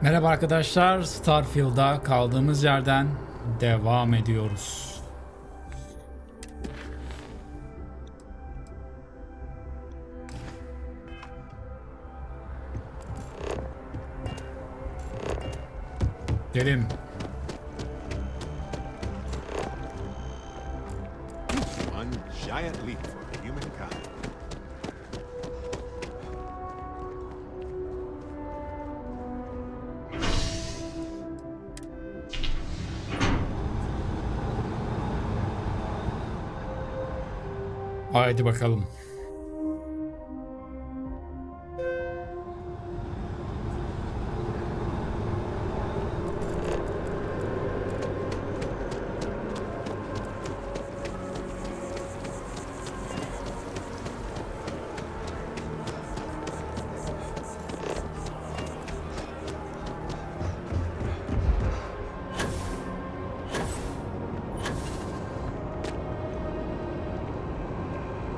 Merhaba arkadaşlar, Starfield'a kaldığımız yerden devam ediyoruz. Gelin. One giant leap for humankind. Haydi bakalım.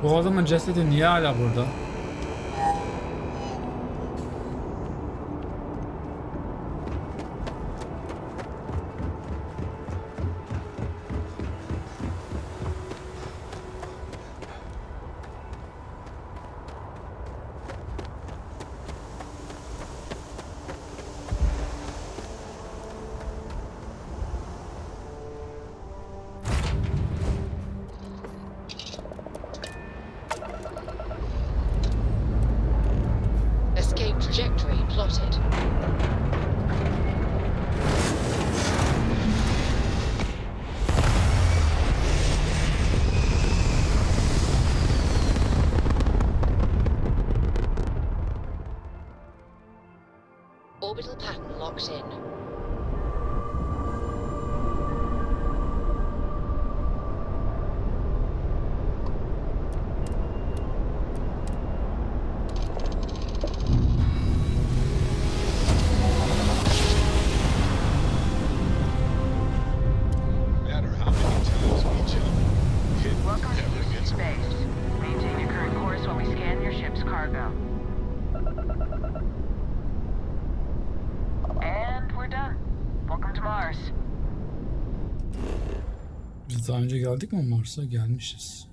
Bu adamın cesedi niye hala burada? Escape trajectory plotted. Orbital pattern locked in. No matter how many times we jump, it Welcome to never UC gets old. Space. Maintain your current course while we scan your ship's cargo. And we're done. Welcome to Mars. Biz daha önce geldik mi Mars'a? Gelmişiz.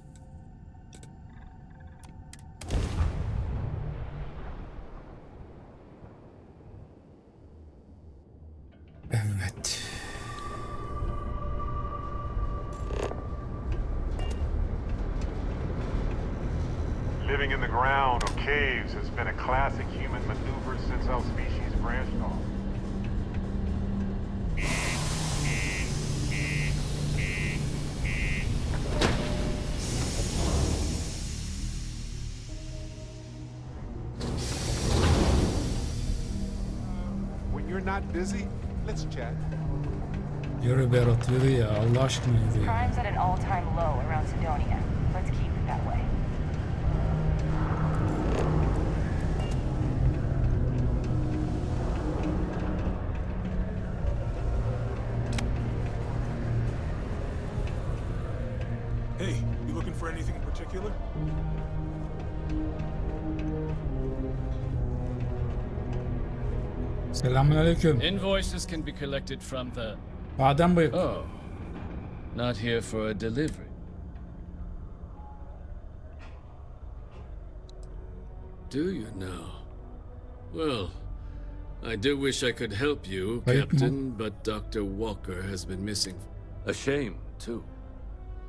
Evet. Living in the ground or caves has been a classic human maneuver since our species branched off. When you're not busy, let's chat. Yürü Berat yürü ya, Allah aşkına yürü ya. Crime's at an all-time low around Sidonia. Let's keep it that way. Hey, you looking for anything in particular? Selamünaleyküm. Invoices can be collected from the... Badem bıyık. Oh. Not here for a delivery. Do you now? Well, I do wish I could help you, Hayır mı? Captain, but Dr. Walker has been missing. A shame, too.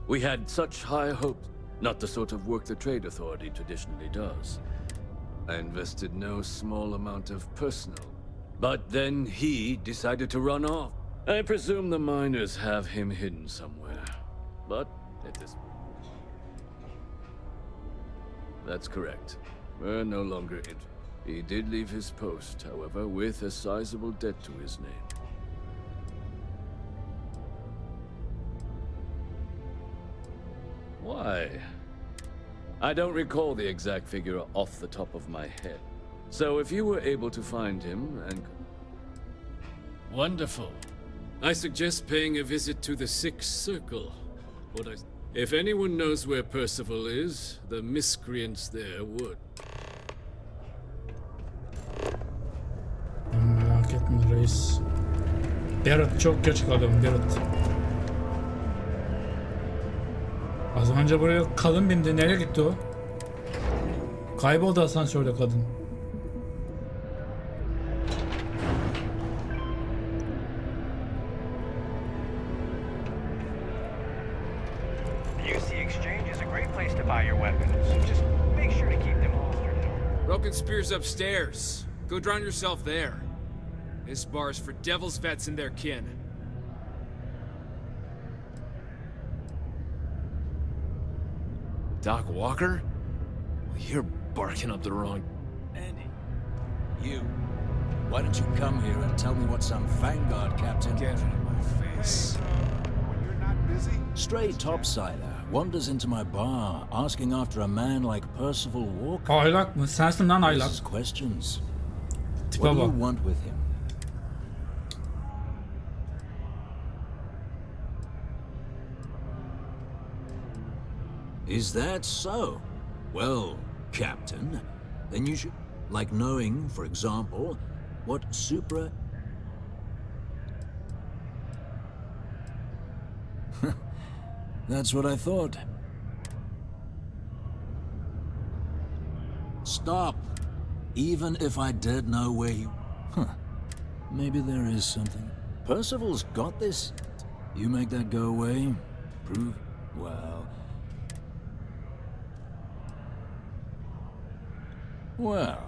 We had such high hopes. Not the sort of work the Trade Authority traditionally does. I invested no small amount of personal. But then he decided to run off. I presume the miners have him hidden somewhere. But at this... That's correct. We're no longer in. He did leave his post, however, with a sizable debt to his name. Why? I don't recall the exact figure off the top of my head. So if you were able to find him and... Wonderful. I suggest paying a visit to the Sixth Circle. If anyone knows where Percival is, the miscreants there would. Merak etme. Reis. Barrett çok geç kaldım Barrett. Az önce buraya kadın bindi. Nereye gitti o? Kayboldu asansörde kadın. UC Exchange is a great place to buy your weapons. Just make sure to keep them holstered. Broken Spear's upstairs. Go drown yourself there. This bar's for devil's vets and their kin. Doc Walker? You're barking up the wrong... Andy, you. Why don't you come here and tell me what some Vanguard captain... Get out of my face. When you're not busy, Stray topsider wanders into my bar asking after a man like Percival Walker. Aylak mı? Sensin lan aylak. Asks questions. Tipe What do you bak. want with him? Is that so? Well, Captain, then you should... Like knowing, for example, what supra... That's what I thought. Stop! Even if I did know where you... Huh. Maybe there is something. Percival's got this. You make that go away? Prove... Well... Well...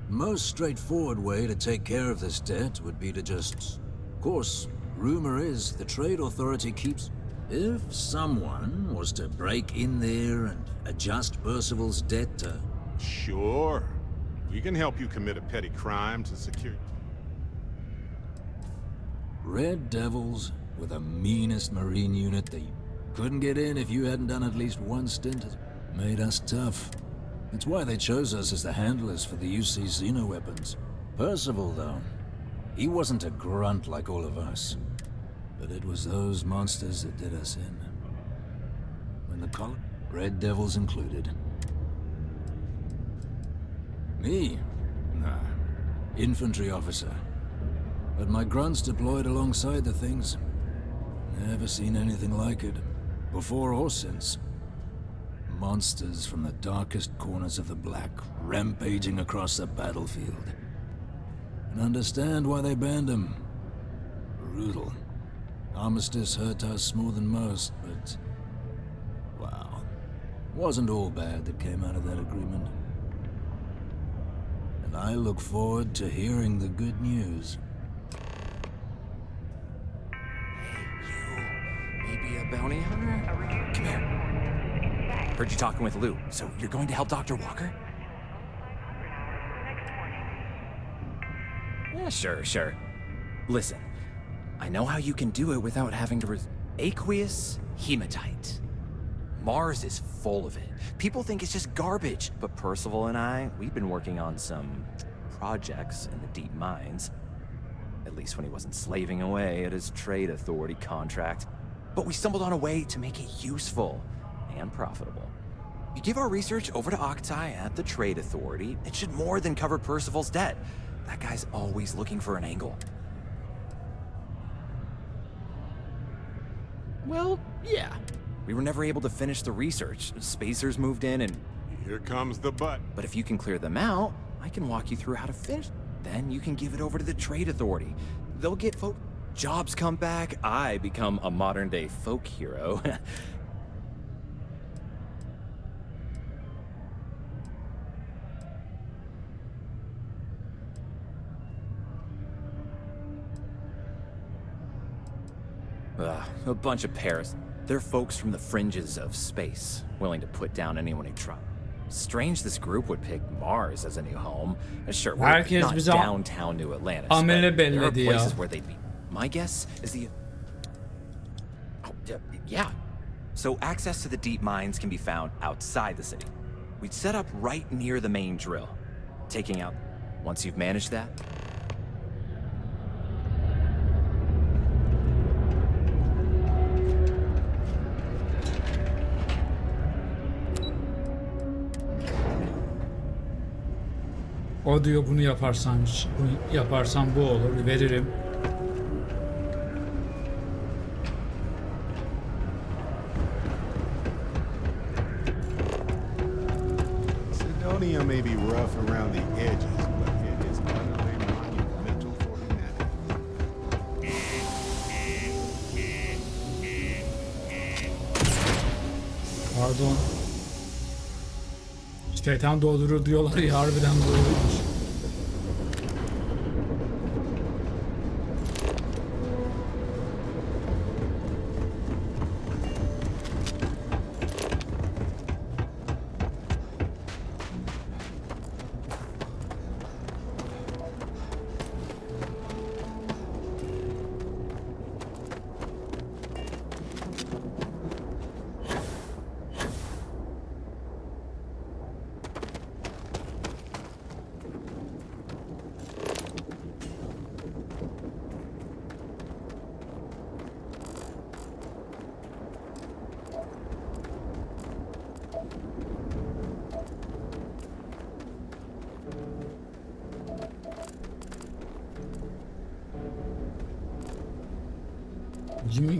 Most straightforward way to take care of this debt would be to just... Of course, rumor is the trade authority keeps... If someone was to break in there and adjust Percival's debt to... sure. We can help you commit a petty crime to secure... Red Devils were the meanest Marine unit that you couldn't get in if you hadn't done at least one stint. It made us tough. That's why they chose us as the handlers for the UC Xeno weapons. Percival, though, he wasn't a grunt like all of us. But it was those monsters that did us in. When the color, Red Devils included. Me? Nah. Infantry officer. But my grunts deployed alongside the things. Never seen anything like it. Before or since. Monsters from the darkest corners of the Black, rampaging across the battlefield. And understand why they banned them. Brutal. Armistice hurt us more than most, but... Wow. Wasn't all bad that came out of that agreement. And I look forward to hearing the good news. Maybe a bounty hunter? Come here. Heard you talking with Lou, so you're going to help Dr. Walker? Yeah, sure. Listen, I know how you can do it without having to aqueous hematite. Mars is full of it. People think it's just garbage, but Percival and I, we've been working on some projects in the deep mines. At least when he wasn't slaving away at his trade authority contract. But we stumbled on a way to make it useful and profitable. You give our research over to Octai at the Trade Authority, it should more than cover Percival's debt. That guy's always looking for an angle. Well, yeah. We were never able to finish the research. Spacers moved in and... Here comes the butt. But if you can clear them out, I can walk you through how to finish. Then you can give it over to the Trade Authority. They'll get jobs come back, I become a modern-day folk hero. A bunch of Paris. They're folks from the fringes of space, willing to put down anyone who tries. Strange this group would pick Mars as a new home. Sure, we're not downtown New Atlantis, but there are places where they'd be. My guess is the... Oh, yeah. So access to the deep mines can be found outside the city. We'd set up right near the main drill. Taking out... Once you've managed that... O diyor bunu yaparsan, bunu yaparsan bu olur, veririm. Sidonia may be rough around the edges, but it is utterly monumental for humanity. Pardon. Şeytan doldurur diyorlar ya, harbiden doğruymuş.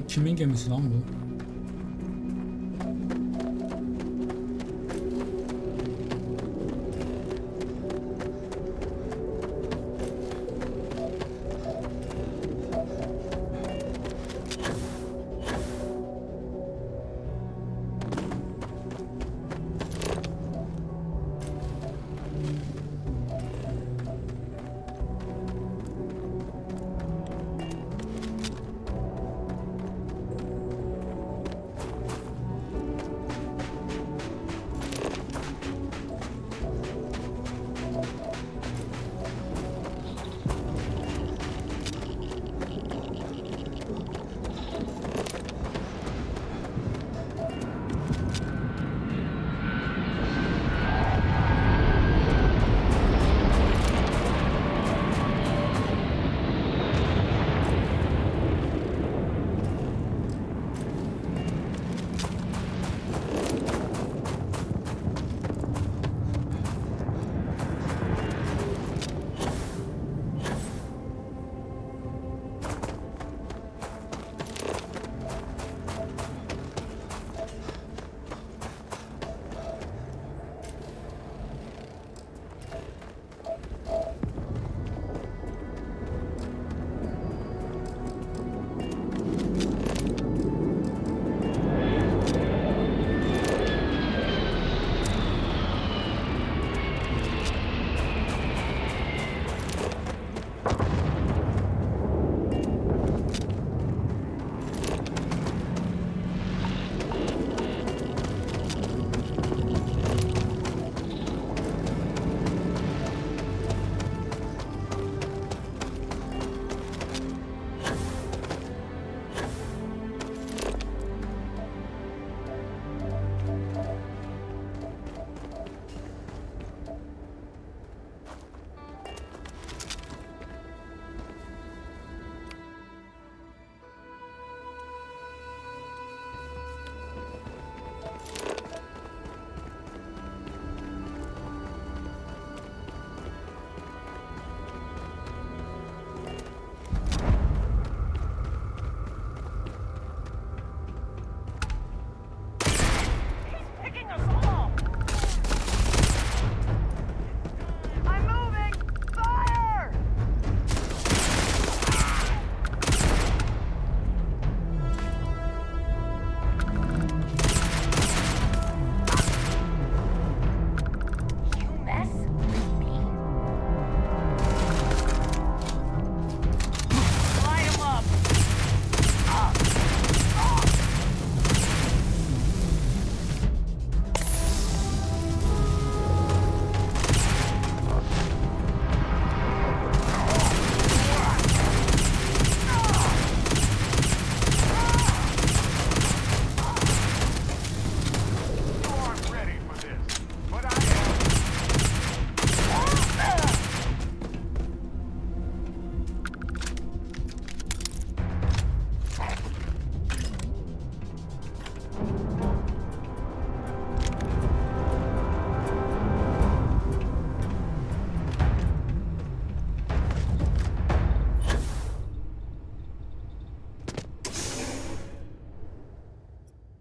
Kimin gemisi lan bu?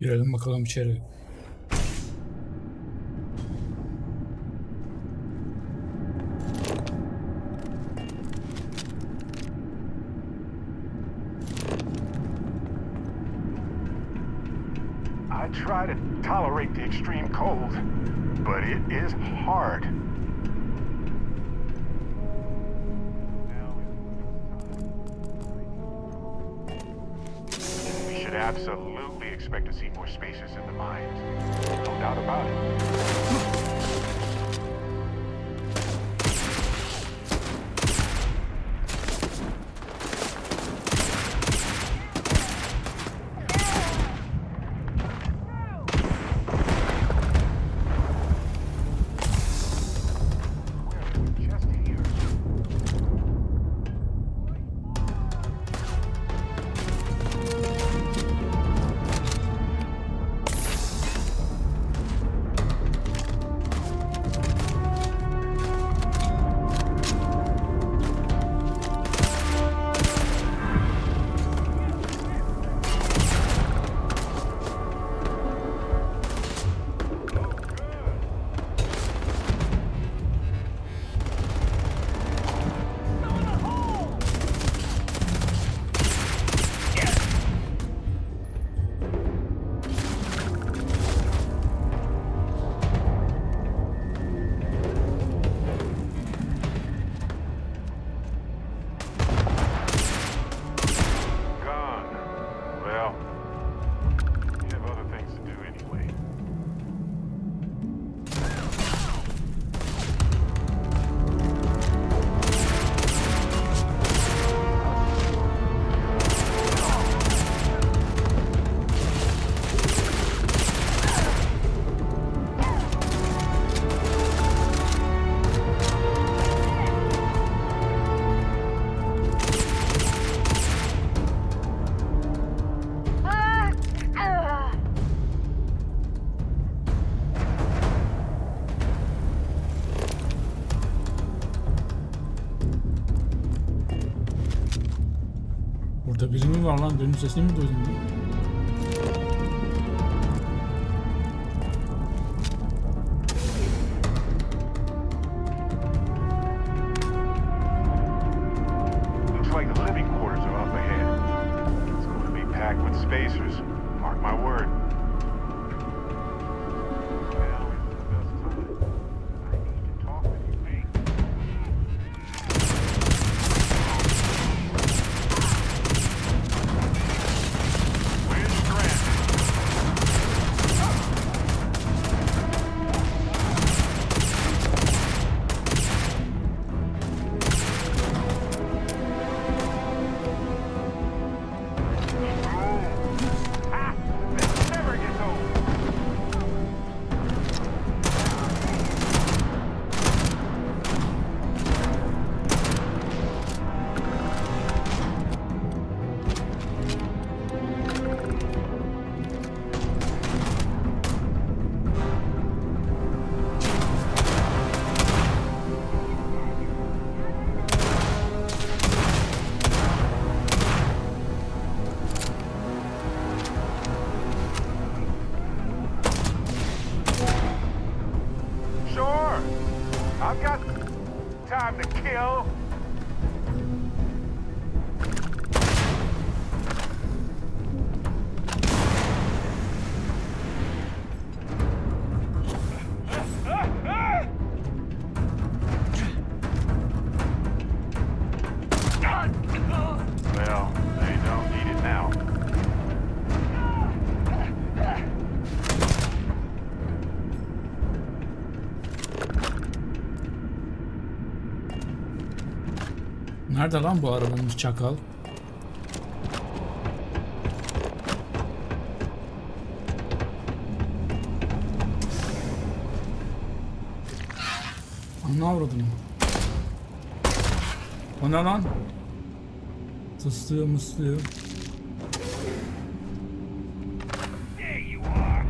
Girelim bakalım içeri. I try to tolerate the extreme cold, but it is hard. We should absolutely expect to see more spacers in the mines. No doubt about it. Just here. Gone. Well, you have other things to do anyway. Burada biri mi var lan? Birinin sesini mi duydun? Looks like the living quarters are up ahead. It's going to be packed with spacers. Mark my word. Now is the best time. I need to talk with you, mate. Where's Grant? Ah, this never gets old. Sure. I've got time to kill. Well, they don't need it now. Nerede lan bu arabanın çakal? Anla avradını. O ne lan? Tıslıyor mıslıyor. There you are.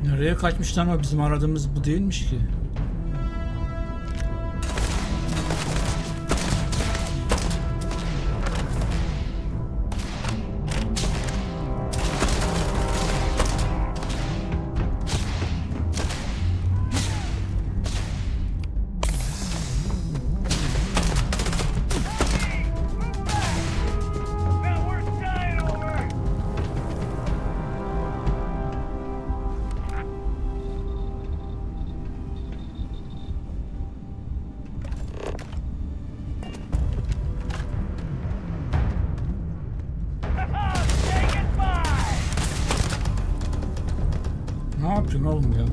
Nereye kaçmışlar ama bizim aradığımız bu değilmiş ki. Ne yapıyorsun oğlum ya?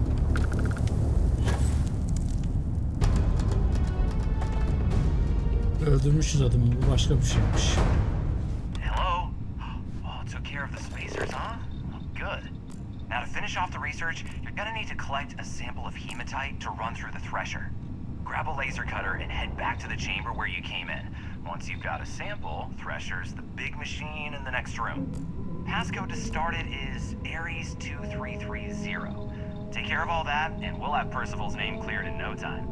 Öldürmüşüz adamı. Bu başka bir şeymiş. Hello? Oh, took care of the spacers, huh? Good. Now to finish off the research, you're gonna need to collect a sample of hematite to run through the thresher. Grab a laser cutter and head back to the chamber where you came in. Once you've got a sample, Thresher's the big machine in the next room. Passcode to start it is Ares 2330. Take care of all that, and we'll have Percival's name cleared in no time.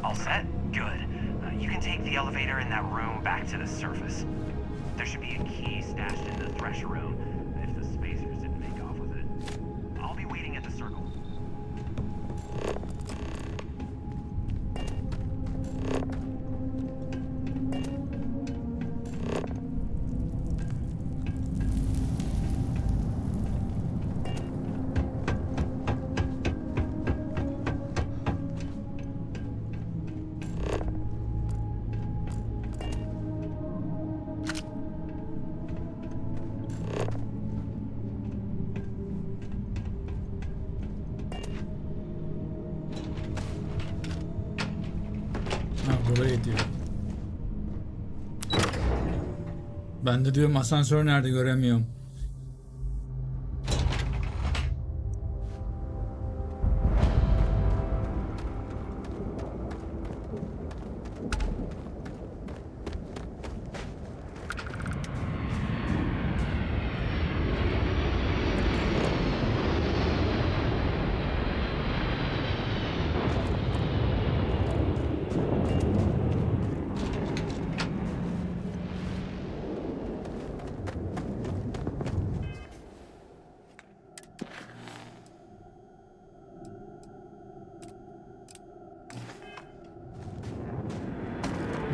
All set? Good. You can take the elevator in that room back to the surface. There should be a key stashed in the thresher room if the spacers didn't make off with it. I'll be waiting at the circle. Burayı diyor. Ben de diyorum asansör nerede göremiyorum.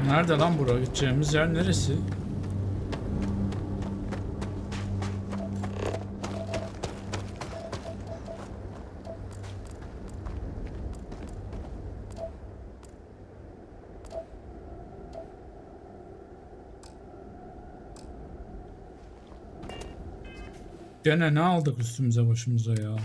Nerede lan buraya gideceğimiz yer neresi? Gene ne aldık üstümüze başımıza ya?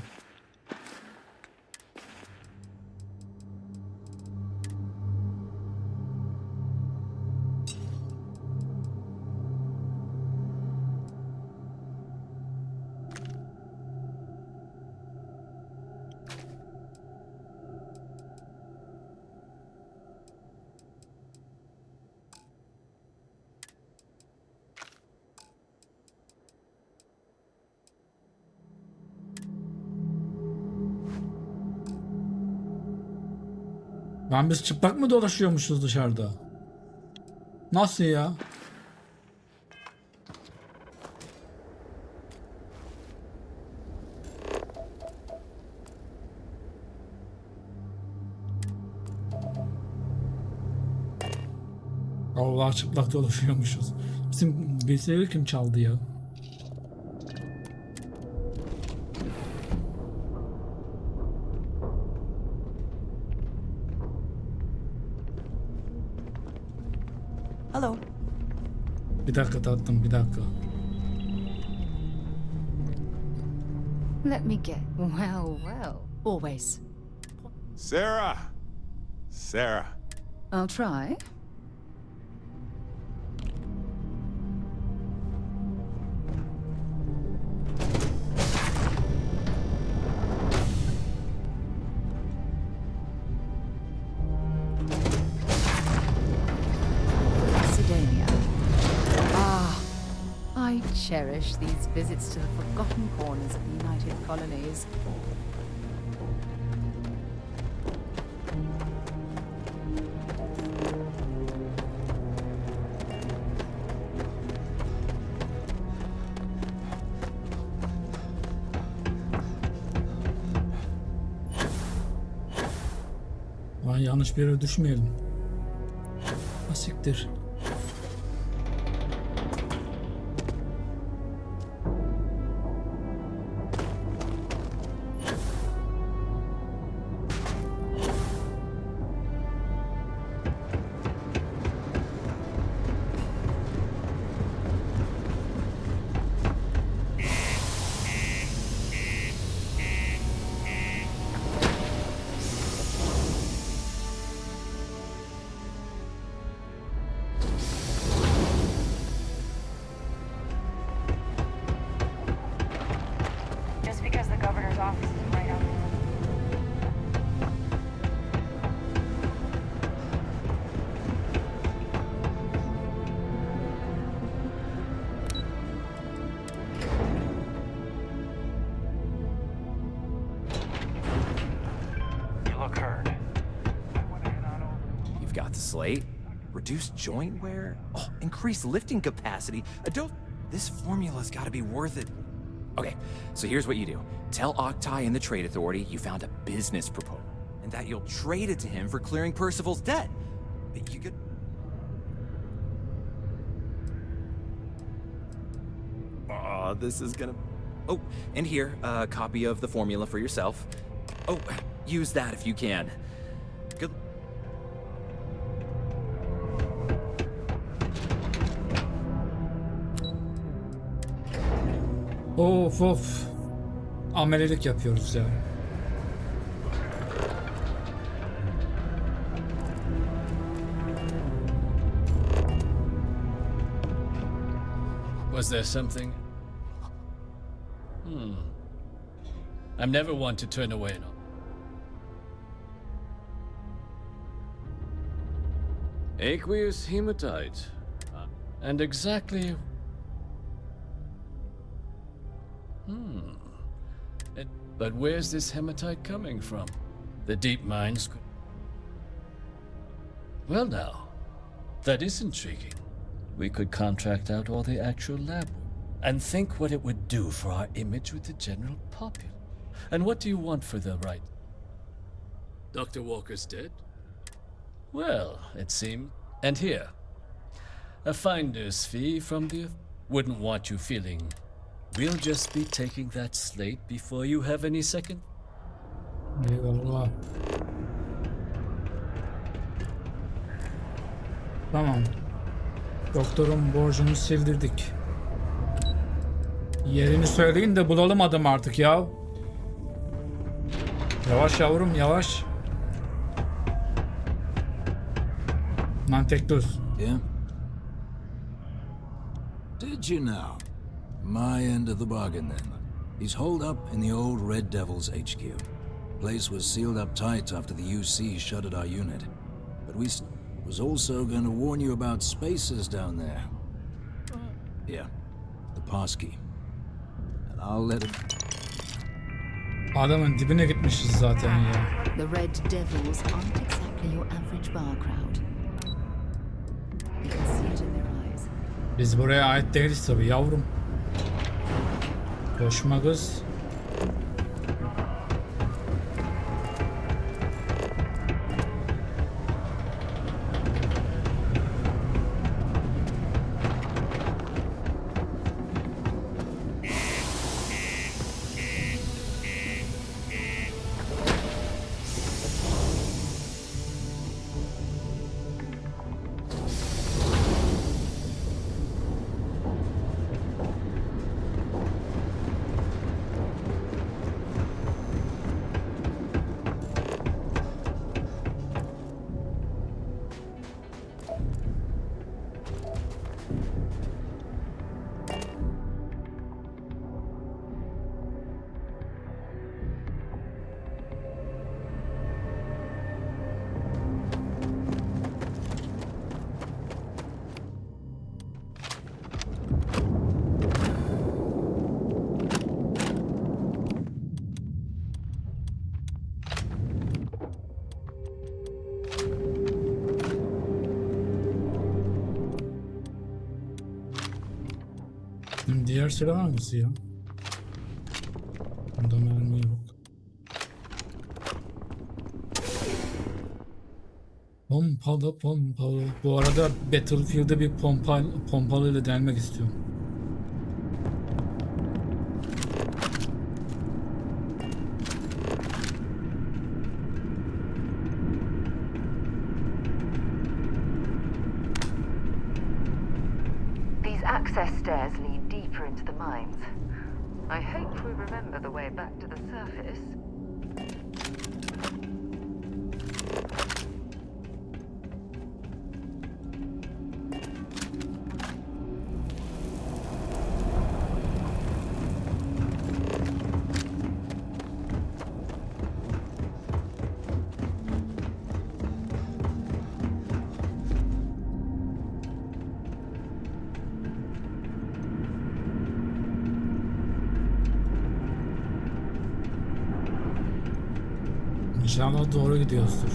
Lan biz çıplak mı dolaşıyormuşuz dışarıda? Nasıl ya? Allah, çıplak dolaşıyormuşuz. Bizim bilgisayarı kim çaldı ya? Hello. Bir dakika tatlım, bir dakika. Let me get. Well, well. Always. Sarah! Sarah. I'll try. I cherish these visits to the forgotten corners of the United Colonies. Lan yanlış bir yere düşmeyelim. Asiktir. Just because the governor's office is right out there. You look hurt. You've got the slate, reduced joint wear, increased lifting capacity. This formula's got to be worth it. Okay, so here's what you do. Tell Octai and the Trade Authority you found a business proposal, and that you'll trade it to him for clearing Percival's debt. You could... Oh, this is gonna... Oh, and here, a copy of the formula for yourself. Oh, use that if you can. Good... Of. Amelelik yapıyoruz ya. Was there something? I'm never one to turn away an Aqueous hematite. And exactly... But where's this hematite coming from? The deep mines could... Well now, that is intriguing. We could contract out all the actual lab work and think what it would do for our image with the general populace. And what do you want for the right? Dr. Walker's dead? Well, it seems. And here, a finder's fee from the... Wouldn't want you feeling... We'll just be taking that slate before you have any second. Eyvallah. Tamam. Doktorun borcunu sildirdik. Yerini söyleyin de bulalım adam artık ya. Yavaş yavrum, yavaş. Lan tek dur. Yeah? Did you know? My end of the bargain then. He's holed up in the old Red Devil's HQ. Place was sealed up tight after the UC shuttered our unit. But we was also going to warn you about spacers down there. Yeah, the passkey. And I'll let him... Adamın dibine gitmişiz zaten ya. The Red Devils aren't exactly They're your average bar crowd. You can see it in their eyes. Biz buraya ait değiliz tabii yavrum. Koşma kız. Diğer silah hangisi ya? Bunda mermi yok. Pompalı pompalı. Bu arada Battlefield'e bir pompalıyla delmek istiyorum. These access stairs lead deeper into the mines. I hope we remember the way back to the surface. İnşallah doğru gidiyoruzdur.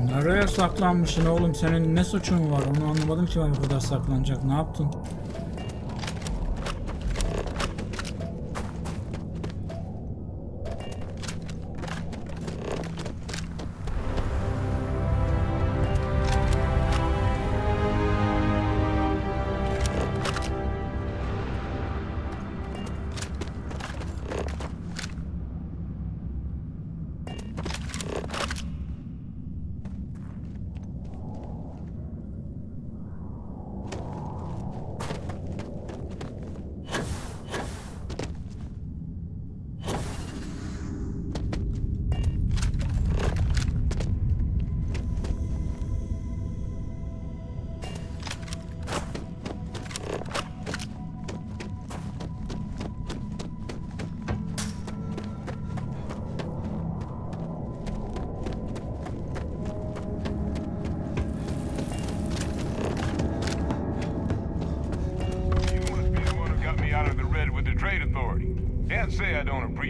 Nereye saklanmışsın oğlum? Senin ne suçun var? Onu anlamadım ki ben bu kadar saklanacak. Ne yaptın?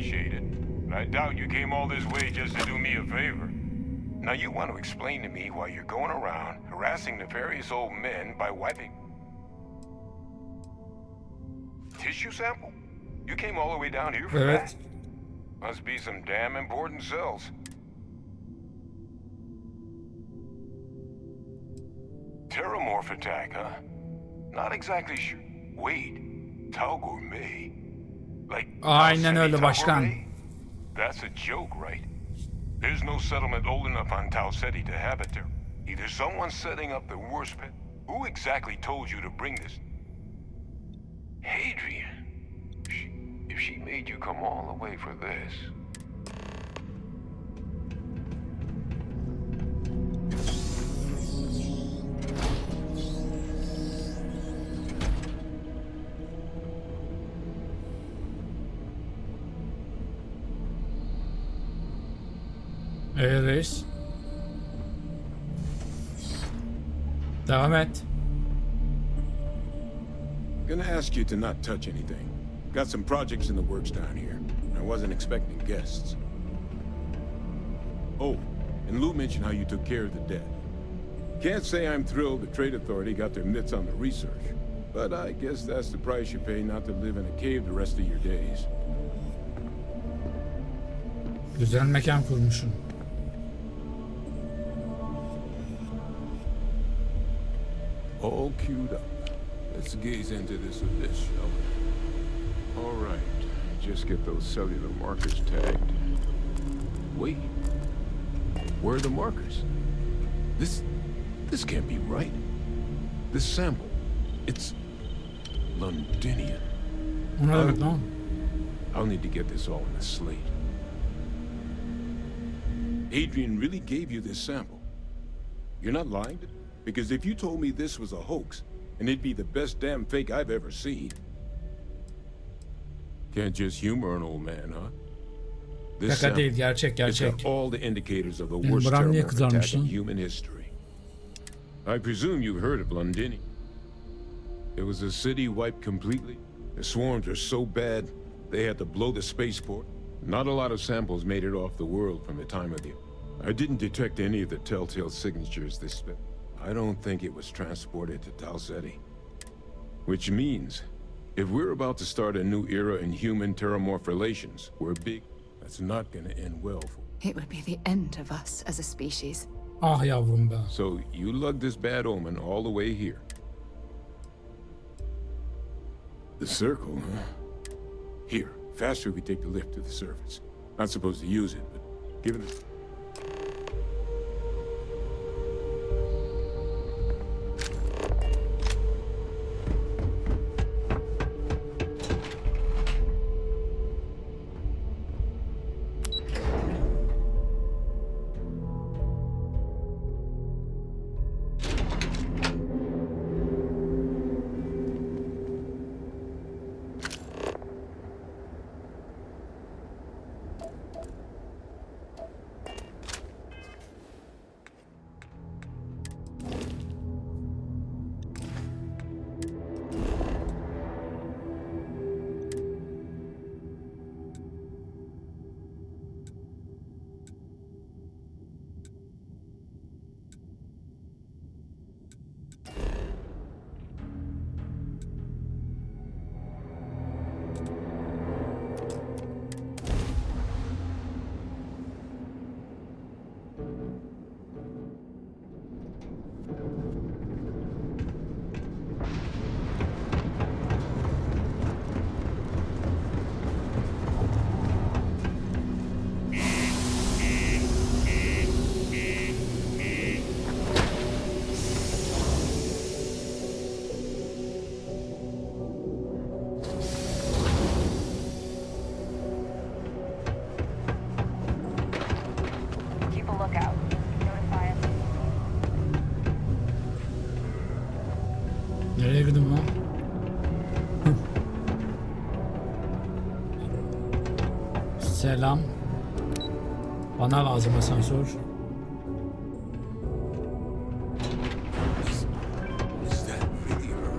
appreciate it. But I doubt you came all this way just to do me a favor. Now you want to explain to me why you're going around harassing nefarious old men by wiping... Tissue sample? You came all the way down here for that? Must be some damn important cells. Terramorph attack, huh? Not exactly sure. Wait, Tau Gourmet? Like... Aynen öyle başkan. That's a joke, right? There's no settlement old enough on Tau Ceti to have it there. Either someone's setting up the worst pit... Who exactly told you to bring this? Hadrian. If she made you come all the way for this... Reis. Devam et. Gonna ask you to not touch anything. Got some projects in the works down here. I wasn't expecting guests. Oh, and Lou mentioned how you took care of the dead. Can't say I'm thrilled the Trade Authority got their mitts on the research, but I guess that's the price you pay not to live in a cave the rest of your days. Güzel mekan kurmuşsun. All queued up. Let's gaze into this with this, shall we? All right, just get those cellular markers tagged. Wait, where are the markers? This can't be right. This sample, it's Londinian. I'll need to get this all in a slate. Adrian really gave you this sample. You're not lying? Because if you told me this was a hoax, and it'd be the best damn fake I've ever seen. Can't just humor an old man, huh? This Şaka değil, gerçek. It's got all the indicators of the worst terrorist attack in human history. I presume you've heard of Londini. It was a city wiped completely. The swarms were so bad, they had to blow the spaceport. Not a lot of samples made it off the world from the time of the... I didn't detect any of the telltale signatures they spent. I don't think it was transported to Tau Ceti. Which means, if we're about to start a new era in human-terramorph relations, we're big. That's not gonna end well for... It would be the end of us as a species. Ah yavrum be. So you lugged this bad omen all the way here. The circle, huh? Here, faster we take the lift to the surface. Not supposed to use it, but given the... Nereye gidiyorum lan? Selam. Bana lazım asansör. Is that really her?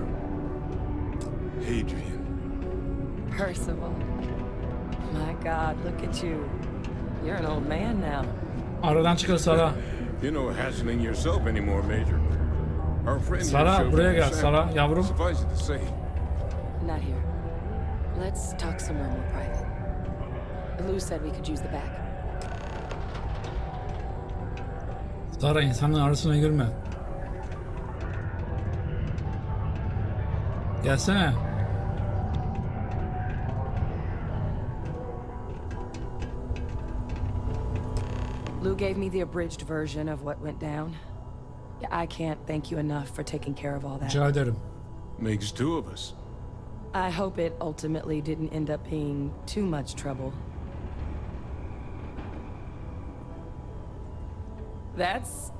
Hadrian. Percival. My God, look at you. You're an old man now. Aradan çıkar Sara. You're no hassling yourself anymore, Major. Our friend Sara buraya gel Sara yavrum. Suffice it to say. Not here. Let's talk somewhere more private. Lou said we could use the back. Sara insanın arasına girme. Gelsene. Lou gave me the abridged version of what went down. I can't thank you enough for taking care of all that. Rica ederim. Makes two of us. I hope it ultimately didn't end up being too much trouble. That's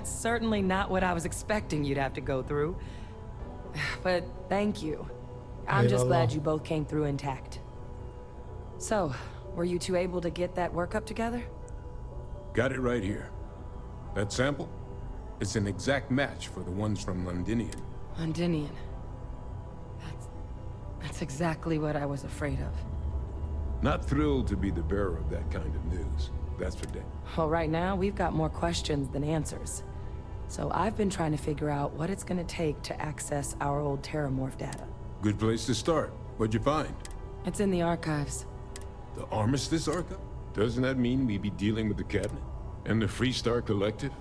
certainly not what I was expecting you'd have to go through. But thank you. I'm just glad you both came through intact. So, were you two able to get that workup together? Got it right here. That sample? It's an exact match for the ones from Londinian. Londinian. That's exactly what I was afraid of. Not thrilled to be the bearer of that kind of news. That's for damn. Well, right now, we've got more questions than answers. So I've been trying to figure out what it's gonna take to access our old Terramorph data. Good place to start. What'd you find? It's in the archives. The Armistice Archive? Doesn't that mean we'd be dealing with the Cabinet? And the Freestar Collective?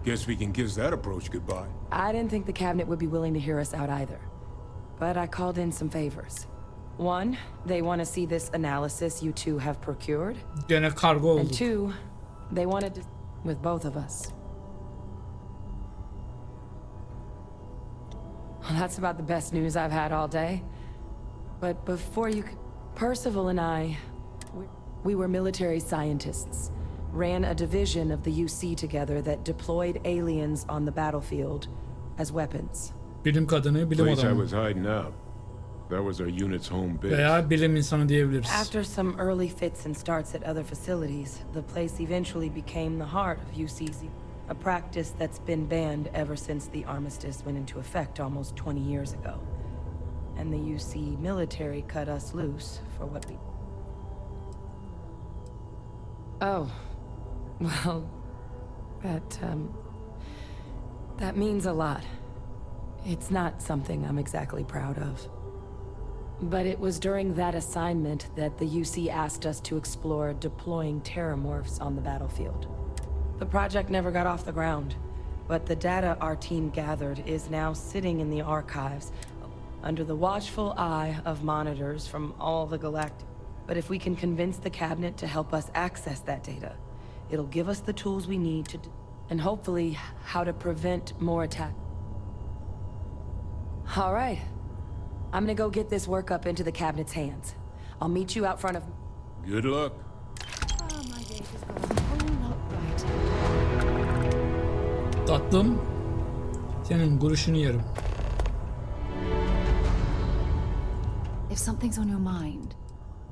Guess we can kiss that approach goodbye. I didn't think the Cabinet would be willing to hear us out either. But I called in some favors. One, they want to see this analysis you two have procured. Gene kargo oldu. And two, they wanted to with both of us. Well, that's about the best news I've had all day. But before you could... Percival and I, we were military scientists. Ran a division of the UC together that deployed aliens on the battlefield as weapons. Bilim kadını, bilim Place I adamı. was hiding out. That was our unit's home base. Veya bilim insanı diyebiliriz. After some early fits and starts at other facilities, the place eventually became the heart of UCZ, a practice that's been banned ever since the armistice went into effect almost 20 years ago. And the UC military cut us loose for what we... Oh, well, that means a lot. It's not something I'm exactly proud of. But it was during that assignment that the UC asked us to explore deploying terramorphs on the battlefield. The project never got off the ground, but the data our team gathered is now sitting in the archives under the watchful eye of monitors from all the galactic. But if we can convince the Cabinet to help us access that data, it'll give us the tools we need to and hopefully how to prevent more attacks. All right. I'm gonna go get this work up into the Cabinet's hands. I'll meet you out front of... Good luck. Oh, my day has gone a whole lot brighter. Tatlım, senin guruşunu yerim. If something's on your mind,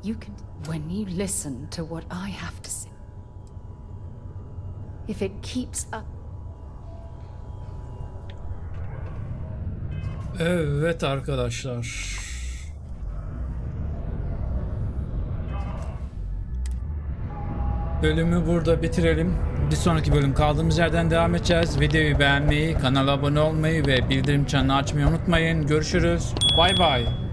you can... When you listen to what I have to say. If it keeps up... Evet arkadaşlar. Bölümü burada bitirelim. Bir sonraki bölüm kaldığımız yerden devam edeceğiz. Videoyu beğenmeyi, kanala abone olmayı ve bildirim çanını açmayı unutmayın. Görüşürüz. Bay bay.